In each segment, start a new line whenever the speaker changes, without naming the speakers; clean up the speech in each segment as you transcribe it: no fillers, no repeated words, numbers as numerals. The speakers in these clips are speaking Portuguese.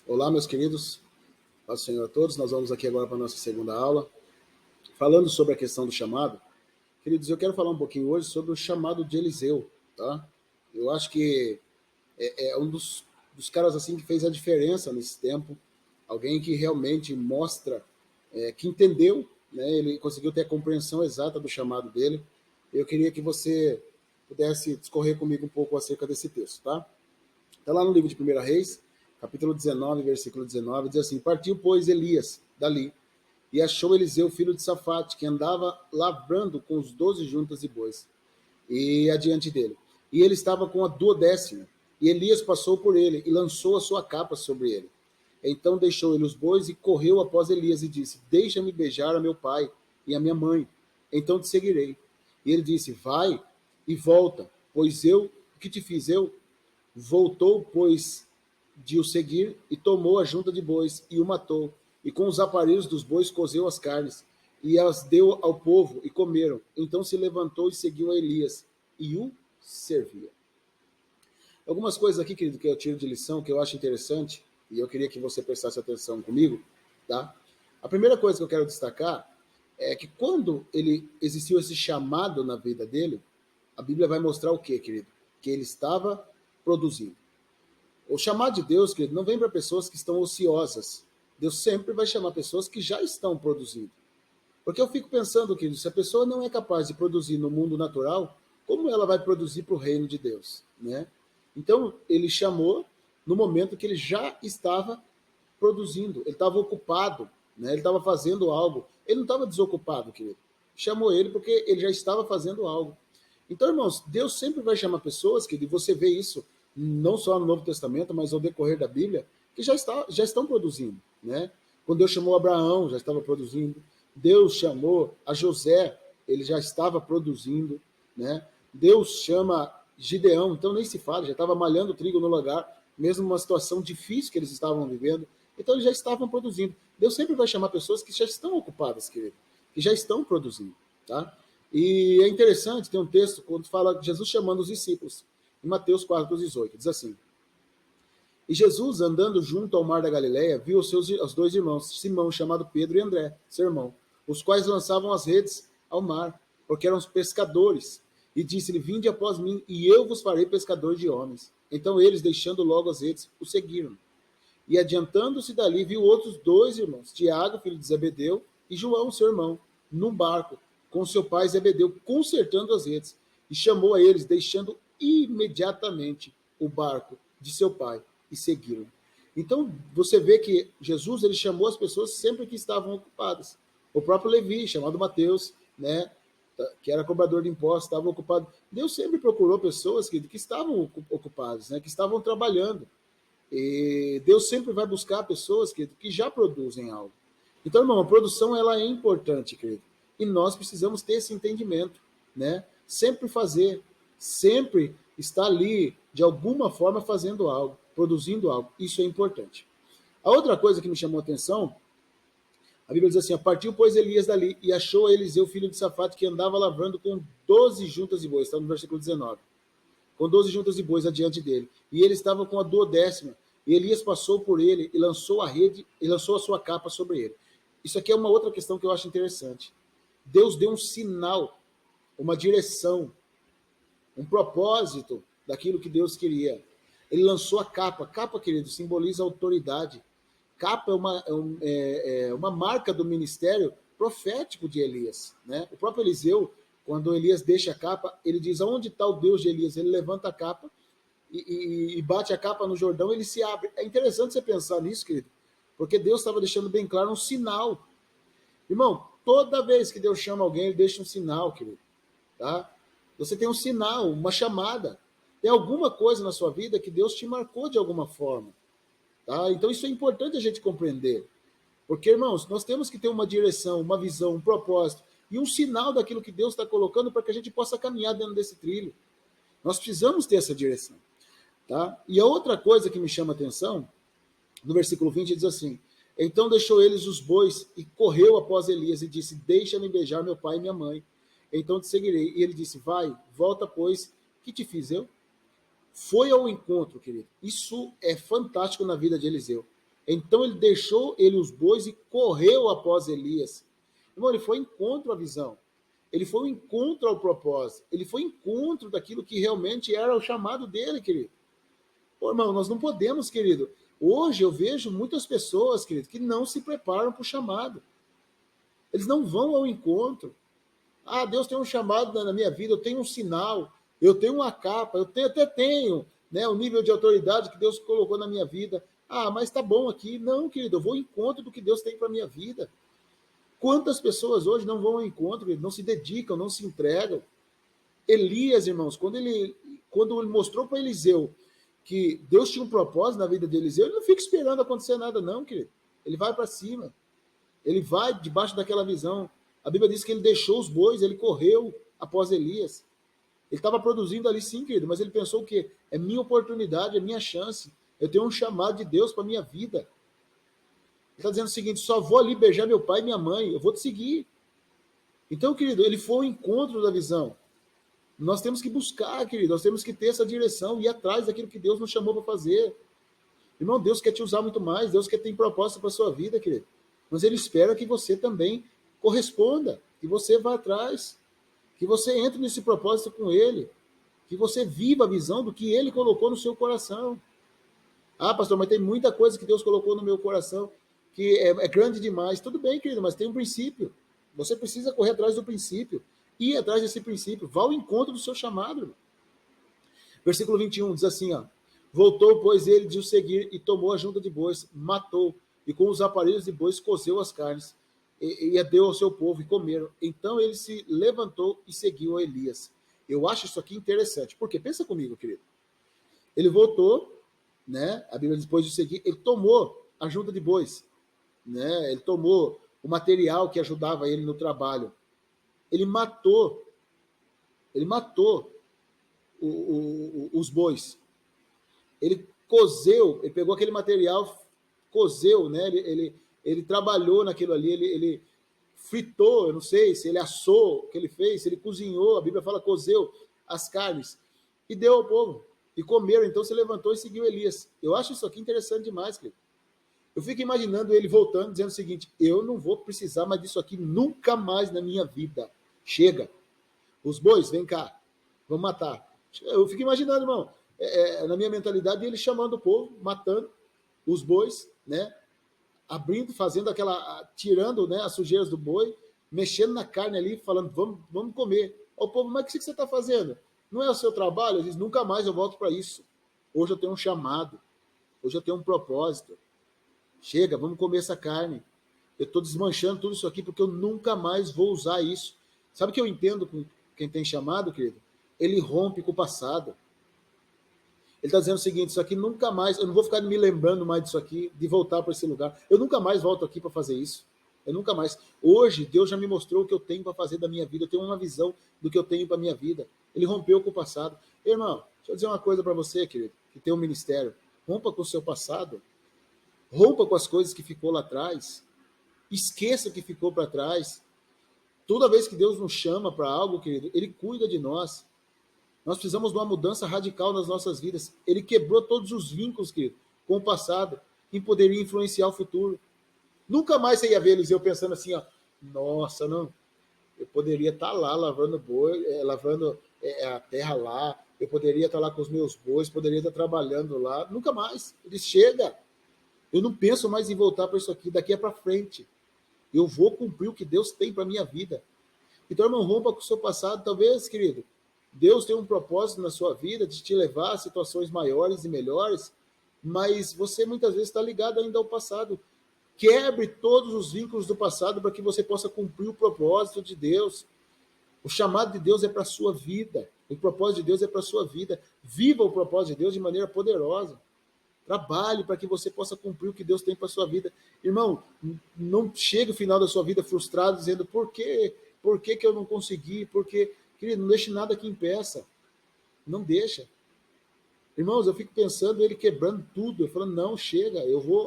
Olá, meus queridos, paz do Senhor a todos. Nós vamos aqui agora para a nossa segunda aula, falando sobre a questão do chamado. Queridos, eu quero falar um pouquinho hoje sobre o chamado de Eliseu, tá? Eu acho que é um dos caras assim que fez a diferença nesse tempo, alguém que realmente mostra, que entendeu, né? Ele conseguiu ter a compreensão exata do chamado dele. Eu queria que você pudesse discorrer comigo um pouco acerca desse texto, tá? Está lá no livro de 1 Reis, capítulo 19, versículo 19, diz assim: Partiu, pois, Elias dali, e achou Eliseu, filho de Safate, que andava lavrando com os 12 juntas de bois, e adiante dele. E ele estava com a 12ª, e Elias passou por ele, e lançou a sua capa sobre ele. Então deixou ele os bois, e correu após Elias, e disse: Deixa-me beijar a meu pai e a minha mãe, então te seguirei. E ele disse: Vai e volta, pois eu, o que te fiz eu? Voltou, pois, de o seguir, e tomou a junta de bois, e o matou, e com os aparelhos dos bois cozeu as carnes, e as deu ao povo, e comeram. Então se levantou e seguiu a Elias, e o servia. Algumas coisas aqui, querido, que eu tiro de lição, que eu acho interessante, e eu queria que você prestasse atenção comigo, tá? A primeira coisa que eu quero destacar é que quando ele existiu esse chamado na vida dele, a Bíblia vai mostrar o quê, querido? Que ele estava produzindo. O chamado de Deus, querido, não vem para pessoas que estão ociosas. Deus sempre vai chamar pessoas que já estão produzindo. Porque eu fico pensando, querido, se a pessoa não é capaz de produzir no mundo natural, como ela vai produzir para o reino de Deus, né? Então, ele chamou no momento que ele já estava produzindo, ele estava ocupado, né? Ele estava fazendo algo. Ele não estava desocupado, querido. Chamou ele porque ele já estava fazendo algo. Então, irmãos, Deus sempre vai chamar pessoas, que você vê isso não só no Novo Testamento, mas ao decorrer da Bíblia, que já estão produzindo, né? Quando Deus chamou Abraão, já estava produzindo. Deus chamou a José, ele já estava produzindo, né? Deus chama Gideão, então nem se fala, já estava malhando trigo no lugar, mesmo numa situação difícil que eles estavam vivendo. Então eles já estavam produzindo. Deus sempre vai chamar pessoas que já estão ocupadas, querido, que já estão produzindo, tá? E é interessante, tem um texto quando fala de Jesus chamando os discípulos, em Mateus 4:18, diz assim: E Jesus, andando junto ao mar da Galileia, viu os dois irmãos, Simão, chamado Pedro, e André, seu irmão, os quais lançavam as redes ao mar, porque eram os pescadores. E disse-lhe: Vinde após mim, e eu vos farei pescadores de homens. Então eles, deixando logo as redes, o seguiram. E adiantando-se dali, viu outros dois irmãos, Tiago, filho de Zebedeu, e João, seu irmão, num barco, com seu pai Zebedeu, consertando as redes. E chamou a eles, deixando imediatamente o barco de seu pai, e seguiram. Então, você vê que Jesus ele chamou as pessoas sempre que estavam ocupadas. O próprio Levi, chamado Mateus, né, que era cobrador de impostos, estava ocupado. Deus sempre procurou pessoas que estavam ocupadas, né, que estavam trabalhando. E Deus sempre vai buscar pessoas que já produzem algo. Então, irmão, a produção ela é importante, querido. E nós precisamos ter esse entendimento, né? Sempre fazer, sempre estar ali, de alguma forma, fazendo algo, produzindo algo. Isso é importante. A outra coisa que me chamou a atenção, a Bíblia diz assim: Partiu, pois, Elias dali, e achou Eliseu, filho de Safate, que andava lavrando com 12 juntas de bois. Está no versículo 19. Com 12 juntas de bois adiante dele. E ele estava com a 12ª. E Elias passou por ele e lançou a rede, e lançou a sua capa sobre ele. Isso aqui é uma outra questão que eu acho interessante. Deus deu um sinal, uma direção, um propósito daquilo que Deus queria. Ele lançou a capa. Capa, querido, simboliza autoridade. Capa é uma marca do ministério profético de Elias, né? O próprio Eliseu, quando Elias deixa a capa, ele diz: aonde está o Deus de Elias? Ele levanta a capa e bate a capa no Jordão, ele se abre. É interessante você pensar nisso, querido, porque Deus estava deixando bem claro um sinal. Irmão, toda vez que Deus chama alguém, ele deixa um sinal, querido, tá? Você tem um sinal, uma chamada. Tem alguma coisa na sua vida que Deus te marcou de alguma forma, tá? Então isso é importante a gente compreender. Porque, irmãos, nós temos que ter uma direção, uma visão, um propósito e um sinal daquilo que Deus está colocando para que a gente possa caminhar dentro desse trilho. Nós precisamos ter essa direção, tá? E a outra coisa que me chama a atenção, no versículo 20, diz assim: Então deixou eles os bois e correu após Elias e disse: Deixa-me beijar meu pai e minha mãe, então te seguirei. E ele disse: Vai, volta, pois, que te fiz eu? Foi ao encontro, querido. Isso é fantástico na vida de Eliseu. Então ele deixou os bois e correu após Elias. Irmão, ele foi encontro à visão. Ele foi um encontro ao propósito. Ele foi encontro daquilo que realmente era o chamado dele, querido. Pô, irmão, nós não podemos, querido. Hoje eu vejo muitas pessoas, querido, que não se preparam para o chamado. Eles não vão ao encontro. Ah, Deus tem um chamado na minha vida, eu tenho um sinal, eu tenho uma capa, até tenho, né, o nível de autoridade que Deus colocou na minha vida. Ah, mas tá bom aqui. Não, querido, eu vou ao encontro do que Deus tem para a minha vida. Quantas pessoas hoje não vão ao encontro, não se dedicam, não se entregam? Elias, irmãos, quando ele mostrou para Eliseu que Deus tinha um propósito na vida de Eliseu, ele não fica esperando acontecer nada, não, querido. Ele vai para cima. Ele vai debaixo daquela visão. A Bíblia diz que ele deixou os bois, ele correu após Elias. Ele estava produzindo ali sim, querido, mas ele pensou o quê? É minha oportunidade, é minha chance. Eu tenho um chamado de Deus para minha vida. Ele está dizendo o seguinte: só vou ali beijar meu pai e minha mãe, eu vou te seguir. Então, querido, ele foi ao encontro da visão. Nós temos que buscar, querido, nós temos que ter essa direção, ir atrás daquilo que Deus nos chamou para fazer. Irmão, Deus quer te usar muito mais, Deus quer ter propósito para a sua vida, querido. Mas Ele espera que você também corresponda, que você vá atrás, que você entre nesse propósito com Ele, que você viva a visão do que Ele colocou no seu coração. Ah, pastor, mas tem muita coisa que Deus colocou no meu coração que é grande demais. Tudo bem, querido, mas tem um princípio. Você precisa correr atrás do princípio. Ir atrás desse princípio. Vá ao encontro do seu chamado. Irmão. Versículo 21 diz assim, ó. Voltou, pois, ele de o seguir e tomou a junta de bois, matou, e com os aparelhos de bois cozeu as carnes, e a deu ao seu povo, e comeram. Então ele se levantou e seguiu a Elias. Eu acho isso aqui interessante. Por quê? Pensa comigo, querido. Ele voltou, né? A Bíblia depois de seguir, ele tomou a junta de bois, né? Ele tomou o material que ajudava ele no trabalho. Ele matou os bois. Ele cozeu, ele pegou aquele material, cozeu, né? Ele trabalhou naquilo ali, ele fritou, eu não sei se ele assou, o que ele fez, se ele cozinhou, a Bíblia fala cozeu as carnes e deu ao povo. E comeram, então se levantou e seguiu Elias. Eu acho isso aqui interessante demais, querido. Eu fico imaginando ele voltando, dizendo o seguinte: eu não vou precisar mais disso aqui nunca mais na minha vida. Chega. Os bois, vem cá. Vamos matar. Eu fico imaginando, irmão, na minha mentalidade, ele chamando o povo, matando os bois, né? Abrindo, fazendo tirando, né, as sujeiras do boi, mexendo na carne ali, falando, vamos comer. O povo, mas o que você está fazendo? Não é o seu trabalho? Ele diz, nunca mais eu volto para isso. Hoje eu tenho um chamado. Hoje eu tenho um propósito. Chega, vamos comer essa carne. Eu estou desmanchando tudo isso aqui porque eu nunca mais vou usar isso. Sabe o que eu entendo com quem tem chamado, querido? Ele rompe com o passado. Ele está dizendo o seguinte, isso aqui nunca mais, eu não vou ficar me lembrando mais disso aqui, de voltar para esse lugar. Eu nunca mais volto aqui para fazer isso. Eu nunca mais. Hoje, Deus já me mostrou o que eu tenho para fazer da minha vida. Eu tenho uma visão do que eu tenho para a minha vida. Ele rompeu com o passado. Irmão, deixa eu dizer uma coisa para você, querido, que tem um ministério. Rompa com o seu passado. Rompa com as coisas que ficou lá atrás. Esqueça o que ficou para trás. Toda vez que Deus nos chama para algo, querido, Ele cuida de nós. Nós precisamos de uma mudança radical nas nossas vidas. Ele quebrou todos os vínculos, querido, com o passado, que poderia influenciar o futuro. Nunca mais você ia ver Eliseu pensando assim, ó, nossa, não, eu poderia estar lá lavando boi, lavando a terra lá, eu poderia estar lá com os meus bois, poderia estar trabalhando lá. Nunca mais. Ele chega. Eu não penso mais em voltar para isso aqui, daqui é para frente. Eu vou cumprir o que Deus tem para a minha vida. Então, irmão, rompa com o seu passado. Talvez, querido, Deus tem um propósito na sua vida de te levar a situações maiores e melhores, mas você muitas vezes está ligado ainda ao passado. Quebre todos os vínculos do passado para que você possa cumprir o propósito de Deus. O chamado de Deus é para a sua vida. O propósito de Deus é para a sua vida. Viva o propósito de Deus de maneira poderosa. Trabalhe para que você possa cumprir o que Deus tem para a sua vida. Irmão, não chegue ao final da sua vida frustrado, dizendo por quê? Por que eu não consegui? Porque, querido, não deixe nada que impeça. Não deixa. Irmãos, eu fico pensando ele quebrando tudo. Eu falando, não, chega,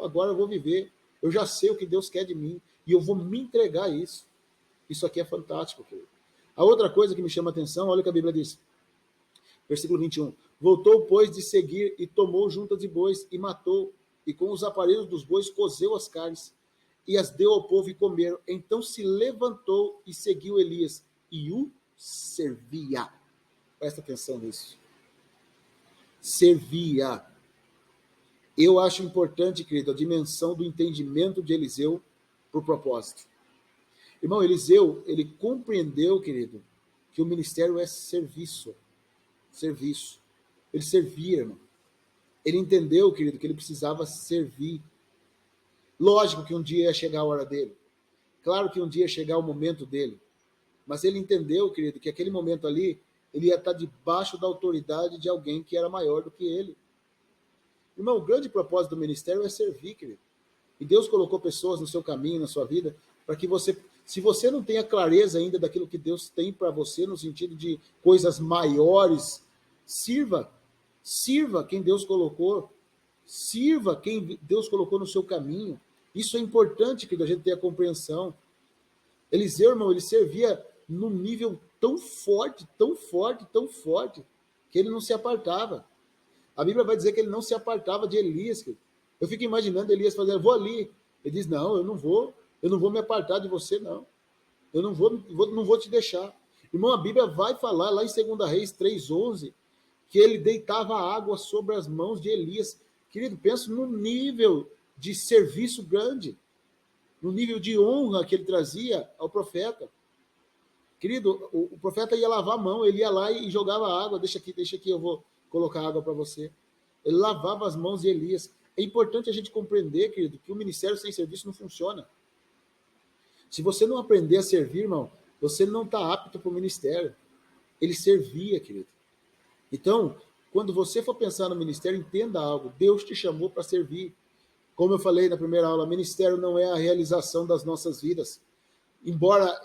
agora eu vou viver. Eu já sei o que Deus quer de mim e eu vou me entregar a isso. Isso aqui é fantástico, querido. A outra coisa que me chama a atenção, olha o que a Bíblia diz. Versículo 21. Voltou, pois, de seguir e tomou juntas de bois e matou e com os aparelhos dos bois cozeu as carnes e as deu ao povo e comeram. Então se levantou e seguiu Elias e o servia. Presta atenção nisso. Servia. Eu acho importante, querido, a dimensão do entendimento de Eliseu por propósito. Irmão, Eliseu, ele compreendeu, querido, que o ministério é serviço. Serviço. Ele servia, irmão. Ele entendeu, querido, que ele precisava servir. Lógico que um dia ia chegar a hora dele. Claro que um dia ia chegar o momento dele. Mas ele entendeu, querido, que aquele momento ali, ele ia estar debaixo da autoridade de alguém que era maior do que ele. Irmão, o grande propósito do ministério é servir, querido. E Deus colocou pessoas no seu caminho, na sua vida, para que você, se você não tem a clareza ainda daquilo que Deus tem para você, no sentido de coisas maiores, sirva. Sirva quem Deus colocou. Sirva quem Deus colocou no seu caminho. Isso é importante, que a gente tenha compreensão. Eliseu, irmão, ele servia num nível tão forte, tão forte, tão forte, que ele não se apartava. A Bíblia vai dizer que ele não se apartava de Elias. Eu fico imaginando Elias fazendo, eu vou ali. Ele diz, não, eu não vou me apartar de você, não. Eu não vou te deixar. Irmão, a Bíblia vai falar lá em 2 Reis 3:11, que ele deitava água sobre as mãos de Elias. Querido, pensa no nível de serviço grande, no nível de honra que ele trazia ao profeta. Querido, o profeta ia lavar a mão, ele ia lá e jogava água, deixa aqui, eu vou colocar água para você. Ele lavava as mãos de Elias. É importante a gente compreender, querido, que o ministério sem serviço não funciona. Se você não aprender a servir, irmão, você não está apto para o ministério. Ele servia, querido. Então, quando você for pensar no ministério, entenda algo. Deus te chamou para servir. Como eu falei na primeira aula, ministério não é a realização das nossas vidas. Embora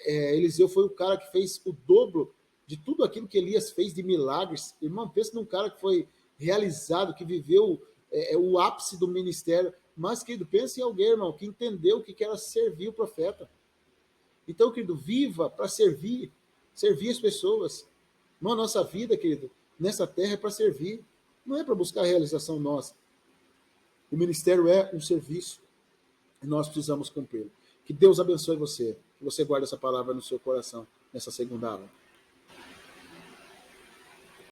Eliseu foi o cara que fez o dobro de tudo aquilo que Elias fez de milagres. Irmão, pensa num cara que foi realizado, que viveu o ápice do ministério. Mas, querido, pense em alguém, irmão, que entendeu o que era servir o profeta. Então, querido, viva para servir as pessoas. Não, a nossa vida, querido, nessa terra é para servir. Não é para buscar a realização nossa. O ministério é um serviço e nós precisamos cumpri-lo. Que Deus abençoe você. Que você guarde essa palavra no seu coração nessa segunda aula.